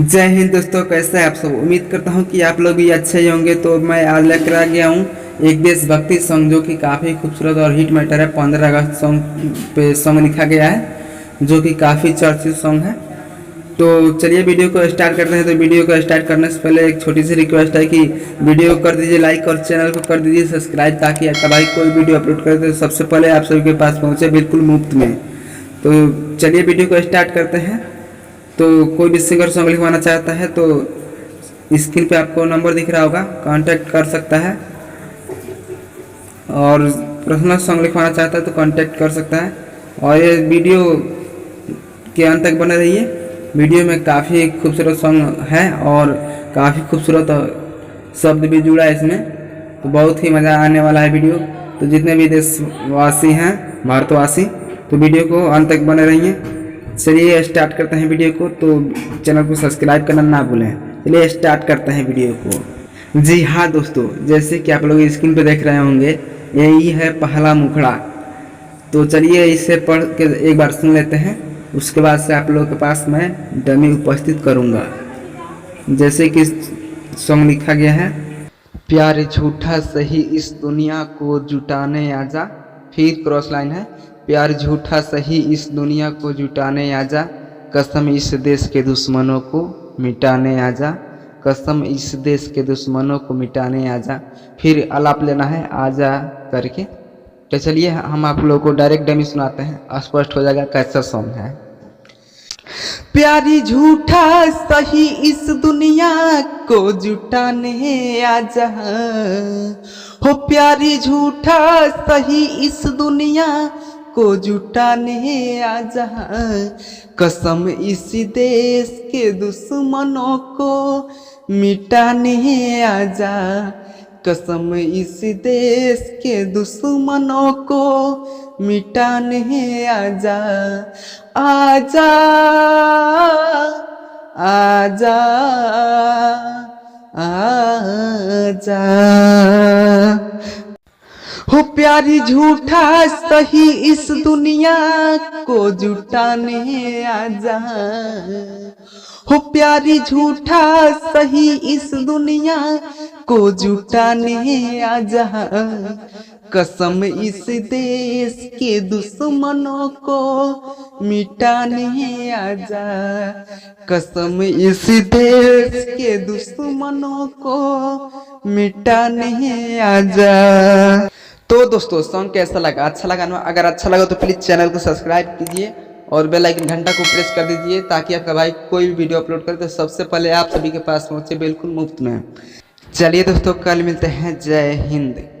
जय हिंद दोस्तों, कैसे हैं आप सब। उम्मीद करता हूं कि आप लोग भी अच्छे ही होंगे। तो मैं आज लेकर आ गया हूं एक देशभक्ति सॉन्ग जो कि काफ़ी खूबसूरत और हिट मैटर है। 15 अगस्त सॉन्ग पे सॉन्ग लिखा गया है जो कि काफ़ी चर्चित सॉन्ग है। तो चलिए वीडियो को स्टार्ट करते हैं। तो वीडियो को स्टार्ट करने से पहले एक छोटी सी रिक्वेस्ट है कि वीडियो को कर दीजिए लाइक और चैनल को कर दीजिए सब्सक्राइब, ताकि आपका भाई कोई वीडियो अपलोड करे तो सबसे पहले आप सभी के पास पहुँचे बिल्कुल मुफ्त में। तो चलिए वीडियो को स्टार्ट करते हैं। तो कोई भी सिंगर सॉन्ग लिखवाना चाहता है तो स्क्रीन पे आपको नंबर दिख रहा होगा, कांटेक्ट कर सकता है। और पर्सनल सॉन्ग लिखवाना चाहता है तो कांटेक्ट कर सकता है। और ये वीडियो के अंत तक बने रहिए। वीडियो में काफ़ी खूबसूरत सॉन्ग है और काफ़ी खूबसूरत शब्द भी जुड़ा है इसमें, तो बहुत ही मज़ा आने वाला है वीडियो। तो जितने भी देशवासी हैं, भारतवासी, तो वीडियो को अंत तक बने रहिए। चलिए स्टार्ट करते हैं वीडियो को। तो चैनल को सब्सक्राइब करना ना भूलें। चलिए स्टार्ट करते हैं वीडियो को। जी हाँ दोस्तों, जैसे कि आप लोग स्क्रीन पर देख रहे होंगे, यही है पहला मुखड़ा। तो चलिए इसे पढ़ के एक बार सुन लेते हैं, उसके बाद से आप लोगों के पास मैं डमी उपस्थित करूँगा। जैसे कि सॉन्ग लिखा गया है, प्यार झूठा सही इस दुनिया को जुटाने आजा। फिर क्रॉस लाइन है, प्यार झूठा सही इस दुनिया को जुटाने आजा, कसम इस देश के दुश्मनों को मिटाने आजा, कसम इस देश के दुश्मनों को मिटाने आजा। फिर आलाप लेना है आजा करके। तो चलिए हम आप लोगों को डायरेक्ट डमी सुनाते हैं, स्पष्ट हो जाएगा कैसा सॉन्ग है। प्यारी झूठा सही इस दुनिया को जुटाने आजा, हो प्यारी झूठा सही इस दुनिया को जुटाने आजा, कसम इसी देश के दुश्मनों को मिटाने आजा, कसम इस देश के दुश्मनों को मिटाने आजा, आजा आजा आजा, हो प्यारी झूठा सही इस दुनिया को जुटाने आजा, हो प्यारी झूठा सही इस दुनिया को जुटाने आजा, कसम इस देश के दुश्मनों को मिटाने आजा, कसम इस देश के दुश्मनों को मिटाने आजा। तो दोस्तों सॉन्ग कैसा लगा, अच्छा लगा ना? अगर अच्छा लगा तो प्लीज़ चैनल को सब्सक्राइब कीजिए और बेल आइकन घंटा को प्रेस कर दीजिए, ताकि आपका भाई कोई भी वीडियो अपलोड करे तो सबसे पहले आप सभी के पास पहुंचे बिल्कुल मुफ्त में। चलिए दोस्तों, कल मिलते हैं। जय हिंद।